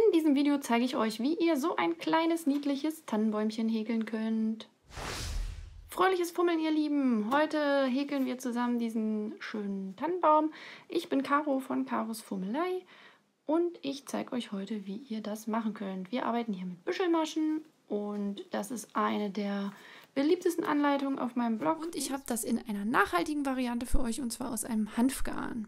In diesem Video zeige ich euch, wie ihr so ein kleines, niedliches Tannenbäumchen häkeln könnt. Fröhliches Fummeln, ihr Lieben! Heute häkeln wir zusammen diesen schönen Tannenbaum. Ich bin Caro von Caros Fummelei und ich zeige euch heute, wie ihr das machen könnt. Wir arbeiten hier mit Büschelmaschen und das ist eine der beliebtesten Anleitungen auf meinem Blog. Und ich habe das in einer nachhaltigen Variante für euch und zwar aus einem Hanfgarn.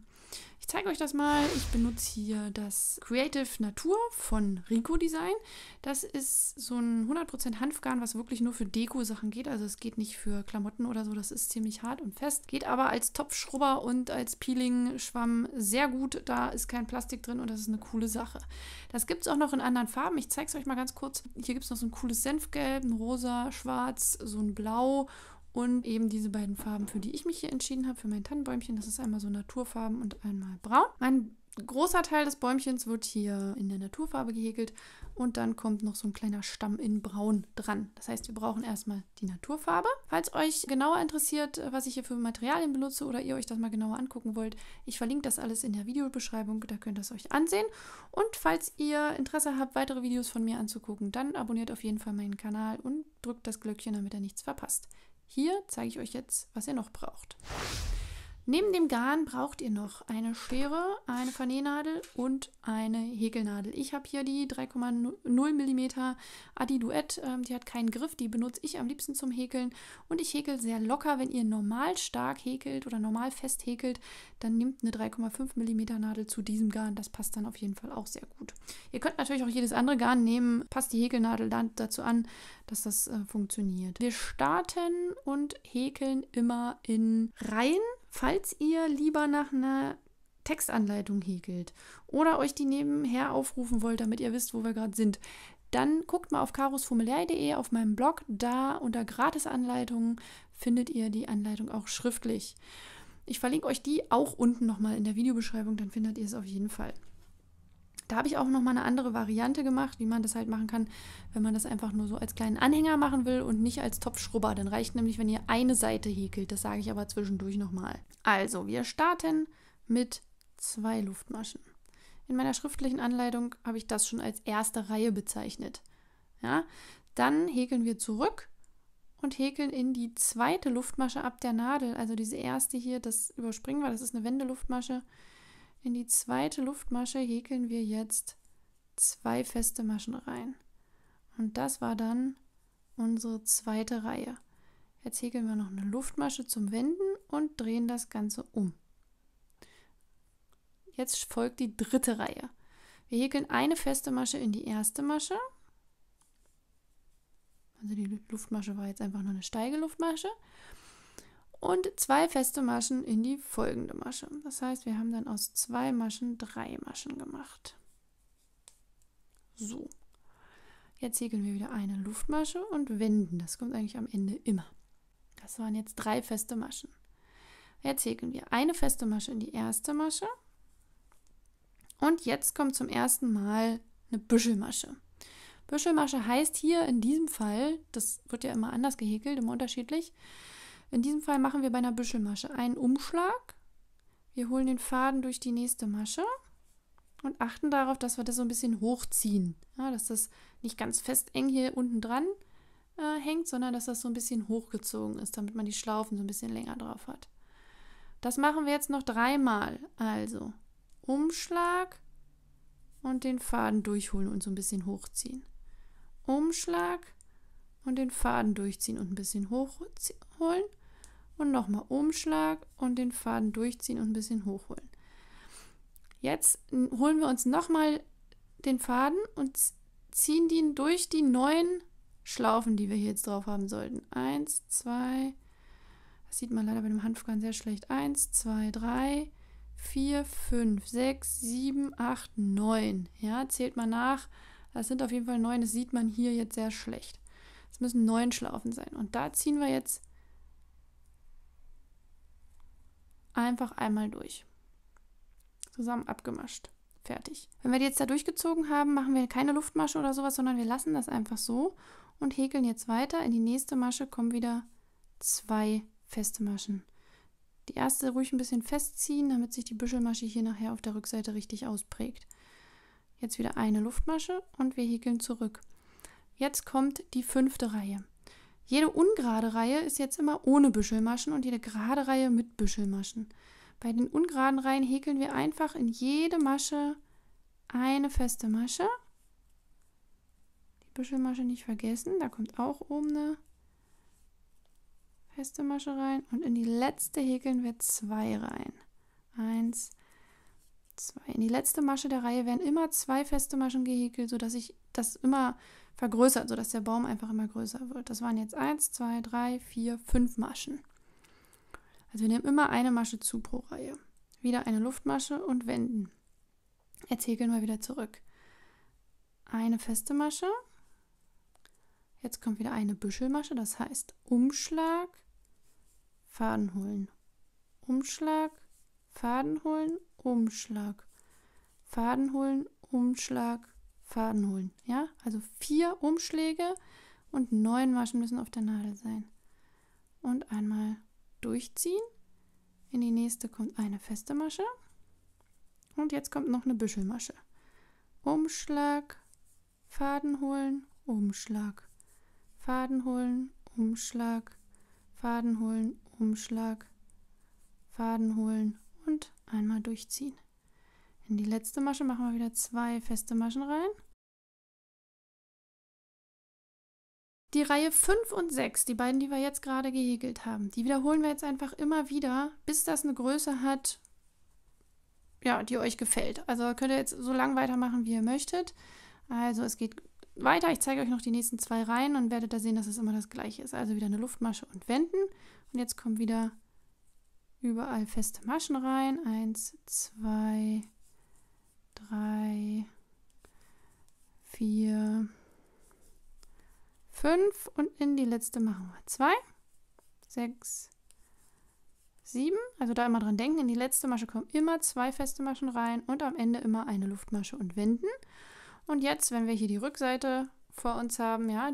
Ich zeige euch das mal. Ich benutze hier das Creative Natur von Rico Design. Das ist so ein 100% Hanfgarn, was wirklich nur für Deko-Sachen geht. Also es geht nicht für Klamotten oder so. Das ist ziemlich hart und fest. Geht aber als Topfschrubber und als Peeling-Schwamm sehr gut. Da ist kein Plastik drin und das ist eine coole Sache. Das gibt es auch noch in anderen Farben. Ich zeige es euch mal ganz kurz. Hier gibt es noch so ein cooles Senfgelb, ein Rosa, schwarz, so ein Blau. Und eben diese beiden Farben, für die ich mich hier entschieden habe, für mein Tannenbäumchen. Das ist einmal so Naturfarben und einmal braun. Ein großer Teil des Bäumchens wird hier in der Naturfarbe gehäkelt und dann kommt noch so ein kleiner Stamm in braun dran. Das heißt, wir brauchen erstmal die Naturfarbe. Falls euch genauer interessiert, was ich hier für Materialien benutze oder ihr euch das mal genauer angucken wollt, ich verlinke das alles in der Videobeschreibung, da könnt ihr es euch ansehen. Und falls ihr Interesse habt, weitere Videos von mir anzugucken, dann abonniert auf jeden Fall meinen Kanal und drückt das Glöckchen, damit ihr nichts verpasst. Hier zeige ich euch jetzt, was ihr noch braucht. Neben dem Garn braucht ihr noch eine Schere, eine Vernähnadel und eine Häkelnadel. Ich habe hier die 3,0 mm Adi Duett, die hat keinen Griff, die benutze ich am liebsten zum Häkeln und ich häkel sehr locker. Wenn ihr normal stark häkelt oder normal fest häkelt, dann nehmt eine 3,5 mm Nadel zu diesem Garn, das passt dann auf jeden Fall auch sehr gut. Ihr könnt natürlich auch jedes andere Garn nehmen, passt die Häkelnadel dann dazu an, dass das funktioniert. Wir starten und häkeln immer in Reihen. Falls ihr lieber nach einer Textanleitung häkelt oder euch die nebenher aufrufen wollt, damit ihr wisst, wo wir gerade sind, dann guckt mal auf carosfummelei.de auf meinem Blog. Da unter Gratisanleitungen findet ihr die Anleitung auch schriftlich. Ich verlinke euch die auch unten nochmal in der Videobeschreibung, dann findet ihr es auf jeden Fall. Da habe ich auch nochmal eine andere Variante gemacht, wie man das halt machen kann, wenn man das einfach nur so als kleinen Anhänger machen will und nicht als Topfschrubber. Dann reicht nämlich, wenn ihr eine Seite häkelt. Das sage ich aber zwischendurch nochmal. Also, wir starten mit 2 Luftmaschen. In meiner schriftlichen Anleitung habe ich das schon als erste Reihe bezeichnet. Ja? Dann häkeln wir zurück und häkeln in die zweite Luftmasche ab der Nadel. Also diese erste hier, das überspringen wir, das ist eine Wendeluftmasche. In die zweite Luftmasche häkeln wir jetzt 2 feste Maschen rein. Und das war dann unsere zweite Reihe. Jetzt häkeln wir noch eine Luftmasche zum Wenden und drehen das Ganze um. Jetzt folgt die dritte Reihe. Wir häkeln eine feste Masche in die erste Masche. Also die Luftmasche war jetzt einfach nur eine Steigeluftmasche. Und 2 feste Maschen in die folgende Masche. Das heißt, wir haben dann aus 2 Maschen 3 Maschen gemacht. So. Jetzt häkeln wir wieder eine Luftmasche und wenden. Das kommt eigentlich am Ende immer. Das waren jetzt 3 feste Maschen. Jetzt häkeln wir eine feste Masche in die erste Masche. Und jetzt kommt zum ersten Mal eine Büschelmasche. Büschelmasche heißt hier in diesem Fall, das wird ja immer anders gehäkelt, immer unterschiedlich. In diesem Fall machen wir bei einer Büschelmasche einen Umschlag. Wir holen den Faden durch die nächste Masche und achten darauf, dass wir das so ein bisschen hochziehen. Ja, dass das nicht ganz fest eng hier unten dran hängt, sondern dass das so ein bisschen hochgezogen ist, damit man die Schlaufen so ein bisschen länger drauf hat. Das machen wir jetzt noch 3-mal. Also Umschlag und den Faden durchholen und so ein bisschen hochziehen. Umschlag und den Faden durchziehen und ein bisschen hochholen. Und nochmal Umschlag und den Faden durchziehen und ein bisschen hochholen. Jetzt holen wir uns nochmal den Faden und ziehen den durch die 9 Schlaufen, die wir hier jetzt drauf haben sollten. 1, 2, das sieht man leider bei dem Hanfgarn sehr schlecht. 1, 2, 3, 4, 5, 6, 7, 8, 9. Ja, zählt mal nach. Das sind auf jeden Fall 9. Das sieht man hier jetzt sehr schlecht. Es müssen 9 Schlaufen sein. Und da ziehen wir jetzt einfach einmal durch. Zusammen abgemascht. Fertig. Wenn wir die jetzt da durchgezogen haben, machen wir keine Luftmasche oder sowas, sondern wir lassen das einfach so und häkeln jetzt weiter. In die nächste Masche kommen wieder 2 feste Maschen. Die erste ruhig ein bisschen festziehen, damit sich die Büschelmasche hier nachher auf der Rückseite richtig ausprägt. Jetzt wieder eine Luftmasche und wir häkeln zurück. Jetzt kommt die 5. Reihe. Jede ungerade Reihe ist jetzt immer ohne Büschelmaschen und jede gerade Reihe mit Büschelmaschen. Bei den ungeraden Reihen häkeln wir einfach in jede Masche eine feste Masche. Die Büschelmasche nicht vergessen, da kommt auch oben eine feste Masche rein und in die letzte häkeln wir 2 rein. 1, 2. In die letzte Masche der Reihe werden immer 2 feste Maschen gehäkelt, sodass sich das immer vergrößert, sodass der Baum einfach immer größer wird. Das waren jetzt 1, 2, 3, 4, 5 Maschen. Also wir nehmen immer eine Masche zu pro Reihe. Wieder eine Luftmasche und wenden. Jetzt häkeln wir wieder zurück. Eine feste Masche. Jetzt kommt wieder eine Büschelmasche, das heißt Umschlag, Faden holen. Umschlag, Faden holen, Umschlag. Faden holen, Umschlag, Faden holen. Ja, also 4 Umschläge und 9 Maschen müssen auf der Nadel sein. Und einmal durchziehen. In die nächste kommt eine feste Masche. Und jetzt kommt noch eine Büschelmasche. Umschlag, Faden holen, Umschlag. Faden holen, Umschlag. Faden holen, Umschlag. Faden holen und einmal durchziehen. In die letzte Masche machen wir wieder 2 feste Maschen rein. Die Reihe 5 und 6, die beiden, die wir jetzt gerade gehäkelt haben, die wiederholen wir jetzt einfach immer wieder, bis das eine Größe hat, ja, die euch gefällt. Also könnt ihr jetzt so lang weitermachen, wie ihr möchtet. Also es geht weiter. Ich zeige euch noch die nächsten 2 Reihen und werdet da sehen, dass es immer das gleiche ist. Also wieder eine Luftmasche und wenden. Und jetzt kommen wieder überall feste Maschen rein. 1, 2, 3, 4, 5 und in die letzte machen wir 2, 6, 7. Also da immer dran denken, in die letzte Masche kommen immer 2 feste Maschen rein und am Ende immer eine Luftmasche und wenden. Und jetzt, wenn wir hier die Rückseite vor uns haben, ja,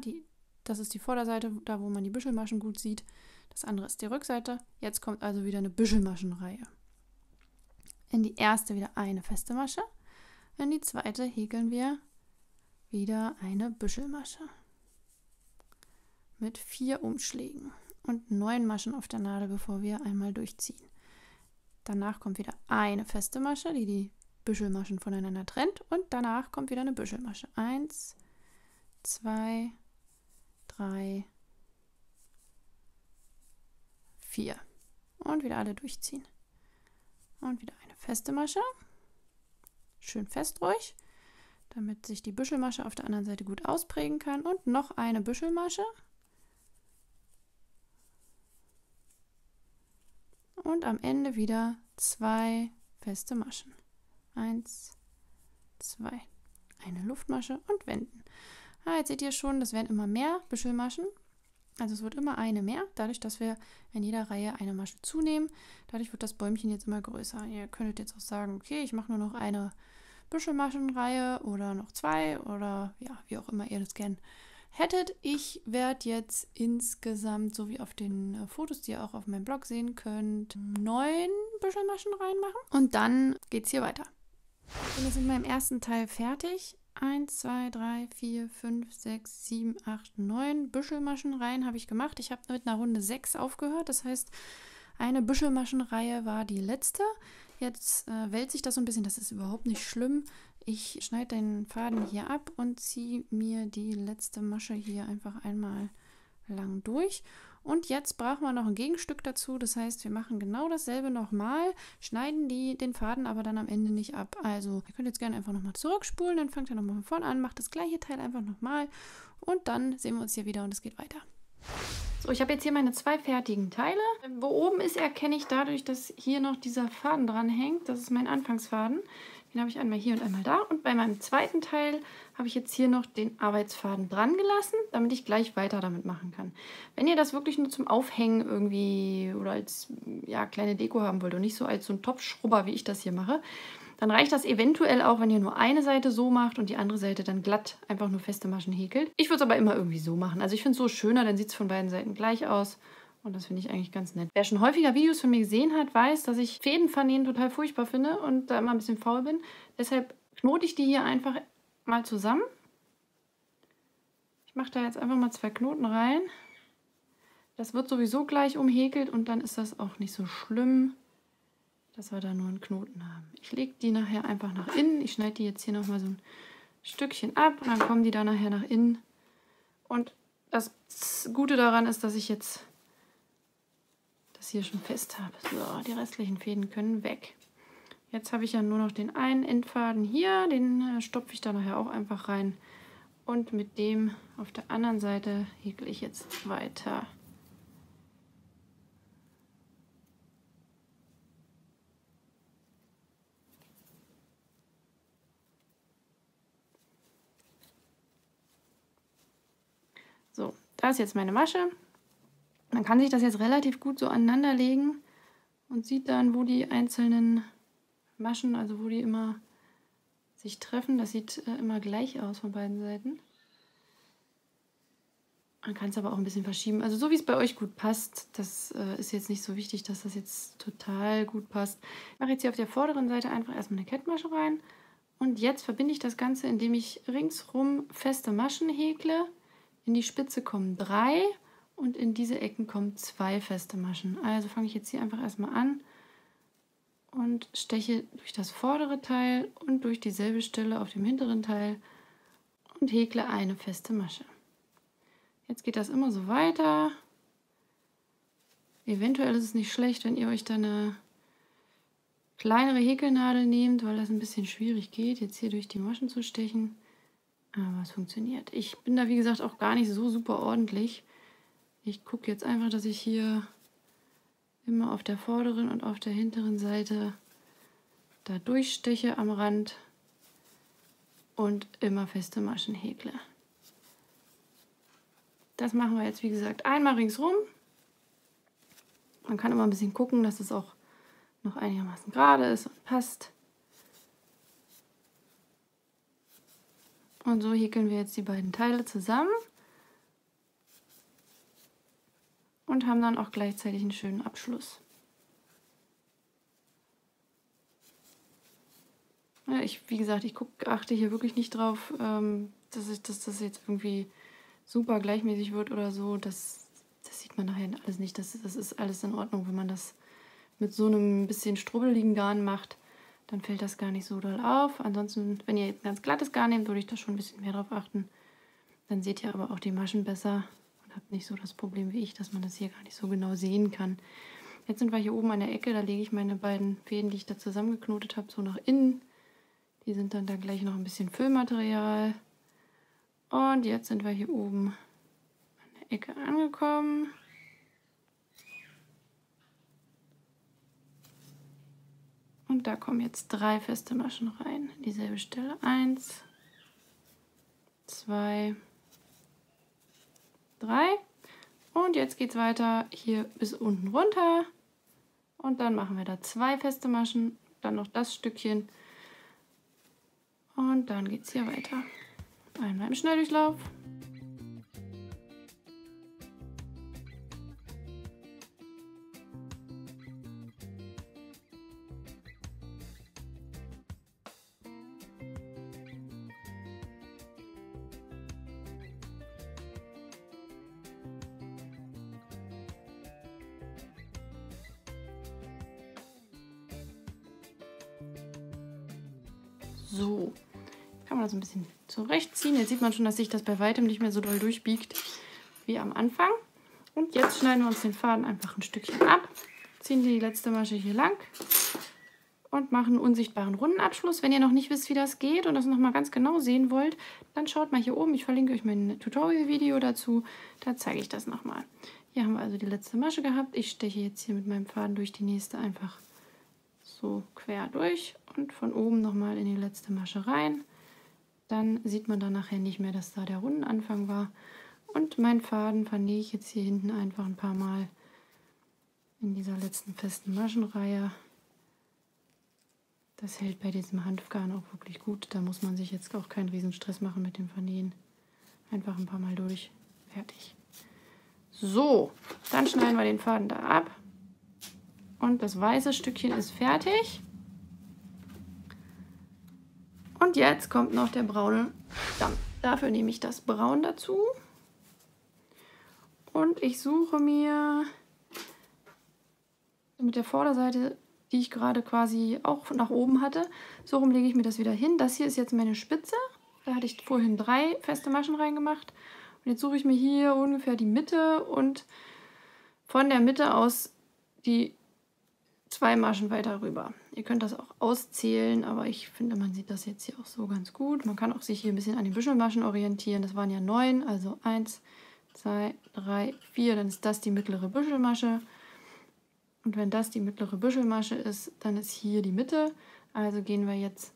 das ist die Vorderseite, da wo man die Büschelmaschen gut sieht. Das andere ist die Rückseite. Jetzt kommt also wieder eine Büschelmaschenreihe. In die erste wieder eine feste Masche. In die zweite häkeln wir wieder eine Büschelmasche. Mit 4 Umschlägen und 9 Maschen auf der Nadel, bevor wir einmal durchziehen. Danach kommt wieder eine feste Masche, die die Büschelmaschen voneinander trennt und danach kommt wieder eine Büschelmasche. 1, 2, 3, 4 und wieder alle durchziehen. Und wieder eine feste Masche. Schön fest ruhig, damit sich die Büschelmasche auf der anderen Seite gut ausprägen kann. Und noch eine Büschelmasche. Und am Ende wieder 2 feste Maschen. 1, 2. Eine Luftmasche und wenden. Jetzt seht ihr schon, das werden immer mehr Büschelmaschen. Also es wird immer eine mehr, dadurch, dass wir in jeder Reihe eine Masche zunehmen. Dadurch wird das Bäumchen jetzt immer größer. Ihr könntet jetzt auch sagen, okay, ich mache nur noch eine Büschelmaschenreihe oder noch 2 oder ja, wie auch immer ihr das gern hättet. Ich werde jetzt insgesamt, so wie auf den Fotos, die ihr auch auf meinem Blog sehen könnt, 9 Büschelmaschenreihen machen und dann geht es hier weiter. Ich bin jetzt mit meinem ersten Teil fertig. 1, 2, 3, 4, 5, 6, 7, 8, 9 Büschelmaschenreihen habe ich gemacht. Ich habe mit einer Runde 6 aufgehört. Das heißt, eine Büschelmaschenreihe war die letzte. Jetzt wälzt sich das so ein bisschen. Das ist überhaupt nicht schlimm. Ich schneide den Faden hier ab und ziehe mir die letzte Masche hier einfach einmal lang durch. Und jetzt brauchen wir noch ein Gegenstück dazu. Das heißt, wir machen genau dasselbe nochmal, schneiden den Faden aber dann am Ende nicht ab. Also ihr könnt jetzt gerne einfach nochmal zurückspulen, dann fangt ihr nochmal von vorne an, macht das gleiche Teil einfach nochmal und dann sehen wir uns hier wieder und es geht weiter. So, ich habe jetzt hier meine 2 fertigen Teile. Wo oben ist, erkenne ich dadurch, dass hier noch dieser Faden dran hängt. Das ist mein Anfangsfaden. Den habe ich einmal hier und einmal da. Und bei meinem zweiten Teil habe ich jetzt hier noch den Arbeitsfaden dran gelassen, damit ich gleich weiter damit machen kann. Wenn ihr das wirklich nur zum Aufhängen irgendwie oder als ja, kleine Deko haben wollt und nicht so als so ein Topfschrubber, wie ich das hier mache, dann reicht das eventuell auch, wenn ihr nur eine Seite so macht und die andere Seite dann glatt einfach nur feste Maschen häkelt. Ich würde es aber immer irgendwie so machen. Also ich finde es so schöner, dann sieht es von beiden Seiten gleich aus. Und das finde ich eigentlich ganz nett. Wer schon häufiger Videos von mir gesehen hat, weiß, dass ich Fäden vernähen total furchtbar finde und da immer ein bisschen faul bin. Deshalb knote ich die hier einfach mal zusammen. Ich mache da jetzt einfach mal 2 Knoten rein. Das wird sowieso gleich umhäkelt und dann ist das auch nicht so schlimm, dass wir da nur einen Knoten haben. Ich lege die nachher einfach nach innen. Ich schneide die jetzt hier nochmal so ein Stückchen ab und dann kommen die da nachher nach innen. Und das Gute daran ist, dass ich jetzt das hier schon fest habe. So, die restlichen Fäden können weg. Jetzt habe ich ja nur noch den einen Endfaden hier. Den stopfe ich da nachher auch einfach rein. Und mit dem auf der anderen Seite häkle ich jetzt weiter. So, da ist jetzt meine Masche. Man kann sich das jetzt relativ gut so aneinander legen und sieht dann, wo die einzelnen Maschen, also wo die immer sich treffen. Das sieht immer gleich aus von beiden Seiten. Man kann es aber auch ein bisschen verschieben. Also so wie es bei euch gut passt, das ist jetzt nicht so wichtig, dass das jetzt total gut passt. Ich mache jetzt hier auf der vorderen Seite einfach erstmal eine Kettmasche rein. Und jetzt verbinde ich das Ganze, indem ich ringsrum feste Maschen häkle. In die Spitze kommen 3 und in diese Ecken kommen 2 feste Maschen. Also fange ich jetzt hier einfach erstmal an und steche durch das vordere Teil und durch dieselbe Stelle auf dem hinteren Teil und häkle eine feste Masche. Jetzt geht das immer so weiter. Eventuell ist es nicht schlecht, wenn ihr euch dann eine kleinere Häkelnadel nehmt, weil das ein bisschen schwierig geht, jetzt hier durch die Maschen zu stechen. Aber es funktioniert. Ich bin da, wie gesagt, auch gar nicht so super ordentlich. Ich gucke jetzt einfach, dass ich hier immer auf der vorderen und auf der hinteren Seite da durchsteche am Rand und immer feste Maschen häkle. Das machen wir jetzt, wie gesagt, einmal ringsrum. Man kann immer ein bisschen gucken, dass es auch noch einigermaßen gerade ist und passt. Und so häkeln wir jetzt die beiden Teile zusammen und haben dann auch gleichzeitig einen schönen Abschluss. Ja, wie gesagt, achte hier wirklich nicht drauf, dass das jetzt irgendwie super gleichmäßig wird oder so. Das sieht man nachher alles nicht. Das ist alles in Ordnung, wenn man das mit so einem bisschen strubbeligen Garn macht. Dann fällt das gar nicht so doll auf. Ansonsten, wenn ihr jetzt ein ganz glattes Garn nehmt, würde ich da schon ein bisschen mehr drauf achten. Dann seht ihr aber auch die Maschen besser und habt nicht so das Problem wie ich, dass man das hier gar nicht so genau sehen kann. Jetzt sind wir hier oben an der Ecke, da lege ich meine beiden Fäden, die ich da zusammengeknotet habe, so nach innen. Die sind dann da gleich noch ein bisschen Füllmaterial. Und jetzt sind wir hier oben an der Ecke angekommen. Und da kommen jetzt 3 feste Maschen rein. Dieselbe Stelle. 1, 2, 3. Und jetzt geht es weiter hier bis unten runter. Und dann machen wir da 2 feste Maschen. Dann noch das Stückchen. Und dann geht es hier weiter. Einmal im Schnelldurchlauf. So, jetzt kann man das ein bisschen zurechtziehen. Jetzt sieht man schon, dass sich das bei weitem nicht mehr so doll durchbiegt wie am Anfang. Und jetzt schneiden wir uns den Faden einfach ein Stückchen ab, ziehen die letzte Masche hier lang und machen einen unsichtbaren Rundenabschluss. Wenn ihr noch nicht wisst, wie das geht und das nochmal ganz genau sehen wollt, dann schaut mal hier oben. Ich verlinke euch mein Tutorial-Video dazu. Da zeige ich das nochmal. Hier haben wir also die letzte Masche gehabt. Ich steche jetzt hier mit meinem Faden durch die nächste einfach so quer durch und von oben nochmal in die letzte Masche rein. Dann sieht man dann nachher nicht mehr, dass da der Rundenanfang war. Und meinen Faden vernähe ich jetzt hier hinten einfach ein paar Mal in dieser letzten festen Maschenreihe. Das hält bei diesem Hanfgarn auch wirklich gut. Da muss man sich jetzt auch keinen riesen Stress machen mit dem Vernähen. Einfach ein paar Mal durch. Fertig. So, dann schneiden wir den Faden da ab. Und das weiße Stückchen ist fertig. Und jetzt kommt noch der braune Stamm. Dafür nehme ich das Braun dazu. Und ich suche mir mit der Vorderseite, die ich gerade quasi auch nach oben hatte, so rum lege ich mir das wieder hin. Das hier ist jetzt meine Spitze. Da hatte ich vorhin 3 feste Maschen reingemacht. Und jetzt suche ich mir hier ungefähr die Mitte und von der Mitte aus die 2 Maschen weiter rüber. Ihr könnt das auch auszählen, aber ich finde, man sieht das jetzt hier auch so ganz gut. Man kann auch sich hier ein bisschen an den Büschelmaschen orientieren. Das waren ja 9, also 1, 2, 3, 4. Dann ist das die mittlere Büschelmasche. Und wenn das die mittlere Büschelmasche ist, dann ist hier die Mitte. Also gehen wir jetzt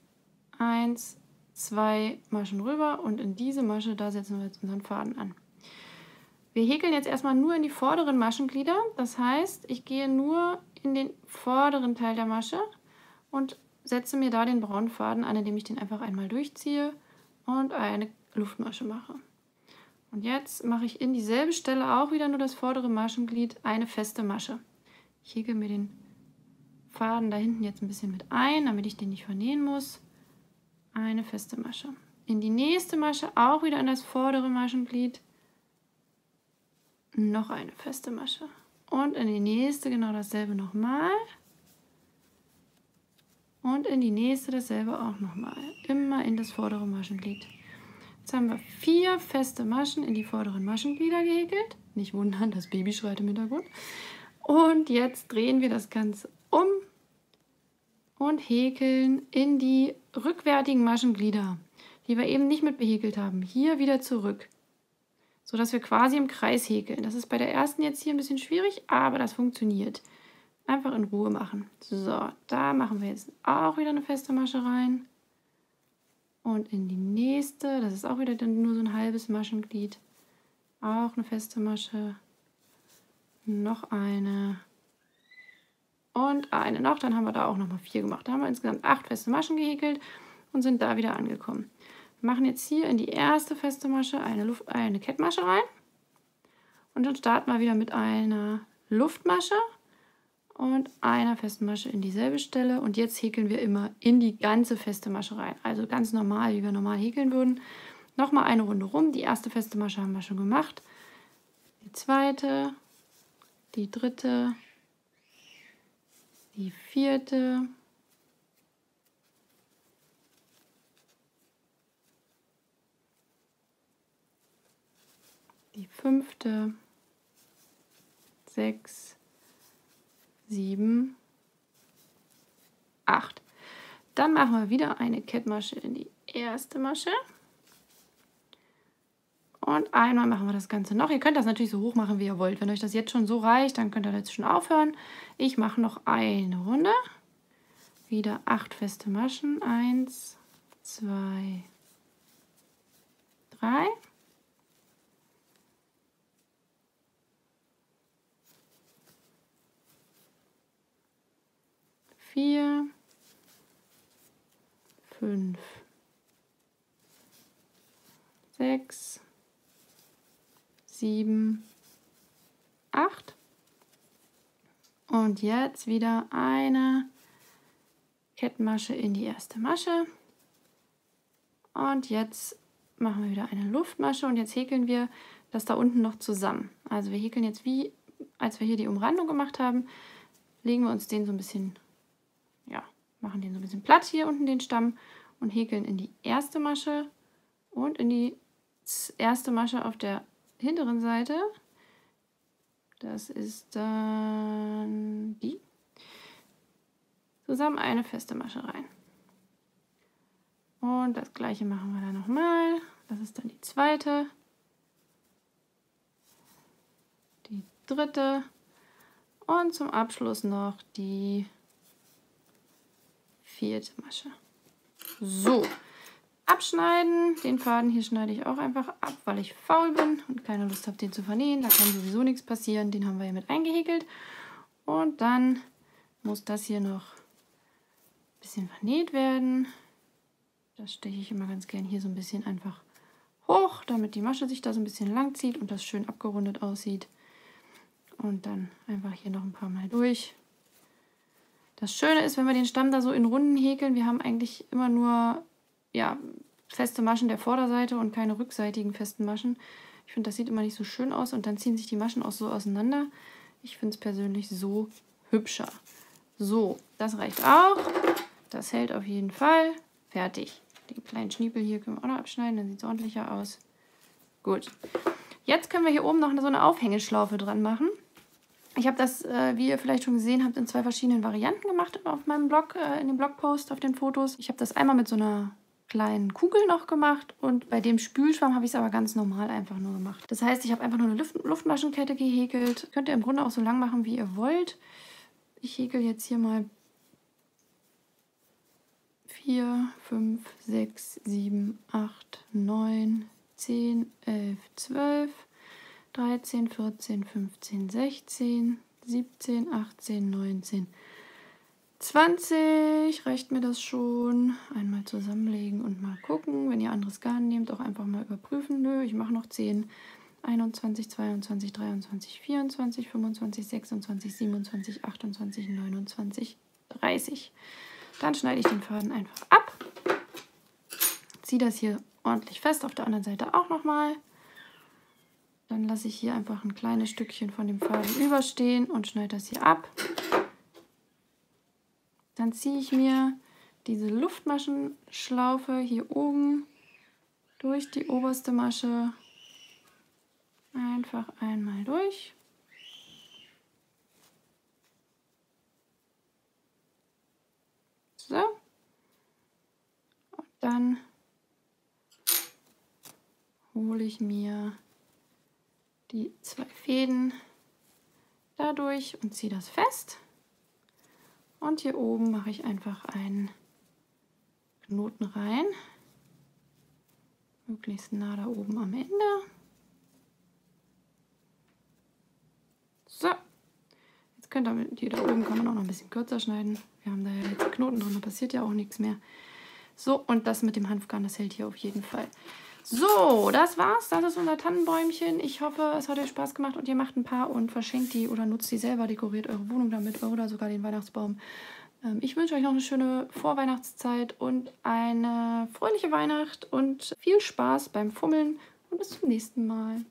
1, 2 Maschen rüber und in diese Masche, da setzen wir jetzt unseren Faden an. Wir häkeln jetzt erstmal nur in die vorderen Maschenglieder. Das heißt, ich gehe nur in den vorderen Teil der Masche und setze mir da den braunen Faden an, indem ich den einfach einmal durchziehe und eine Luftmasche mache. Und jetzt mache ich in dieselbe Stelle auch wieder nur das vordere Maschenglied eine feste Masche. Ich häkel mir den Faden da hinten jetzt ein bisschen mit ein, damit ich den nicht vernähen muss. Eine feste Masche. In die nächste Masche auch wieder in das vordere Maschenglied. Noch eine feste Masche. Und in die nächste genau dasselbe nochmal. Und in die nächste dasselbe auch nochmal. Immer in das vordere Maschenglied. Jetzt haben wir 4 feste Maschen in die vorderen Maschenglieder gehäkelt. Nicht wundern, das Baby schreit im Hintergrund. Und jetzt drehen wir das Ganze um und häkeln in die rückwärtigen Maschenglieder, die wir eben nicht mit behäkelt haben, hier wieder zurück, sodass wir quasi im Kreis häkeln. Das ist bei der ersten jetzt hier ein bisschen schwierig, aber das funktioniert. Einfach in Ruhe machen. So, da machen wir jetzt auch wieder eine feste Masche rein. Und in die nächste, das ist auch wieder dann nur so ein halbes Maschenglied, auch eine feste Masche. Noch eine und eine noch, dann haben wir da auch nochmal 4 gemacht. Da haben wir insgesamt 8 feste Maschen gehäkelt und sind da wieder angekommen. Wir machen jetzt hier in die erste feste Masche eine Kettmasche rein und dann starten wir wieder mit einer Luftmasche und einer festen Masche in dieselbe Stelle und jetzt häkeln wir immer in die ganze feste Masche rein, also ganz normal, wie wir normal häkeln würden. Nochmal eine Runde rum, die erste feste Masche haben wir schon gemacht, die zweite, die dritte, die vierte, die fünfte, 6, 7, 8. Dann machen wir wieder eine Kettmasche in die erste Masche. Und einmal machen wir das Ganze noch. Ihr könnt das natürlich so hoch machen, wie ihr wollt. Wenn euch das jetzt schon so reicht, dann könnt ihr jetzt schon aufhören. Ich mache noch eine Runde. Wieder 8 feste Maschen. 1, 2, 3. Vier, 5, 6, 7, 8. Und jetzt wieder eine Kettmasche in die erste Masche. Und jetzt machen wir wieder eine Luftmasche und jetzt häkeln wir das da unten noch zusammen. Also wir häkeln jetzt wie, als wir hier die Umrandung gemacht haben, legen wir uns den so ein bisschen, ja, machen den so ein bisschen platt hier unten den Stamm und häkeln in die erste Masche und in die erste Masche auf der hinteren Seite. Das ist dann die. Zusammen eine feste Masche rein. Und das gleiche machen wir dann nochmal. Das ist dann die zweite. Die dritte. Und zum Abschluss noch die vierte Masche. So, abschneiden. Den Faden hier schneide ich auch einfach ab, weil ich faul bin und keine Lust habe, den zu vernähen. Da kann sowieso nichts passieren. Den haben wir hier mit eingehäkelt. Und dann muss das hier noch ein bisschen vernäht werden. Das steche ich immer ganz gern hier so ein bisschen einfach hoch, damit die Masche sich da so ein bisschen lang zieht und das schön abgerundet aussieht. Und dann einfach hier noch ein paar Mal durch. Das Schöne ist, wenn wir den Stamm da so in Runden häkeln, wir haben eigentlich immer nur ja, feste Maschen der Vorderseite und keine rückseitigen festen Maschen. Ich finde, das sieht immer nicht so schön aus und dann ziehen sich die Maschen auch so auseinander. Ich finde es persönlich so hübscher. So, das reicht auch. Das hält auf jeden Fall. Fertig. Den kleinen Schniepel hier können wir auch noch abschneiden, dann sieht es ordentlicher aus. Gut. Jetzt können wir hier oben noch so eine Aufhängeschlaufe dran machen. Ich habe das, wie ihr vielleicht schon gesehen habt, in 2 verschiedenen Varianten gemacht auf meinem Blog, in dem Blogpost auf den Fotos. Ich habe das einmal mit so einer kleinen Kugel noch gemacht und bei dem Spülschwamm habe ich es aber ganz normal einfach nur gemacht. Das heißt, ich habe einfach nur eine Luftmaschenkette gehäkelt. Könnt ihr im Grunde auch so lang machen, wie ihr wollt. Ich häkel jetzt hier mal 4, 5, 6, 7, 8, 9, 10, 11, 12, 13, 14, 15, 16, 17, 18, 19, 20. Reicht mir das schon? Einmal zusammenlegen und mal gucken. Wenn ihr anderes Garn nehmt, auch einfach mal überprüfen. Nö, ich mache noch 10, 21, 22, 23, 24, 25, 26, 27, 28, 29, 30. Dann schneide ich den Faden einfach ab. Ziehe das hier ordentlich fest, auf der anderen Seite auch nochmal. Dann lasse ich hier einfach ein kleines Stückchen von dem Faden überstehen und schneide das hier ab. Dann ziehe ich mir diese Luftmaschenschlaufe hier oben durch die oberste Masche einfach einmal durch. So. Und dann hole ich mir die 2 Fäden dadurch und ziehe das fest. Und hier oben mache ich einfach einen Knoten rein. Möglichst nah da oben am Ende. So. Jetzt könnt ihr, die da oben kann man auch noch ein bisschen kürzer schneiden. Wir haben da ja jetzt Knoten drin, da passiert ja auch nichts mehr. So, und das mit dem Hanfgarn, das hält hier auf jeden Fall. So, das war's. Das ist unser Tannenbäumchen. Ich hoffe, es hat euch Spaß gemacht und ihr macht ein paar und verschenkt die oder nutzt die selber, dekoriert eure Wohnung damit oder sogar den Weihnachtsbaum. Ich wünsche euch noch eine schöne Vorweihnachtszeit und eine fröhliche Weihnacht und viel Spaß beim Fummeln und bis zum nächsten Mal.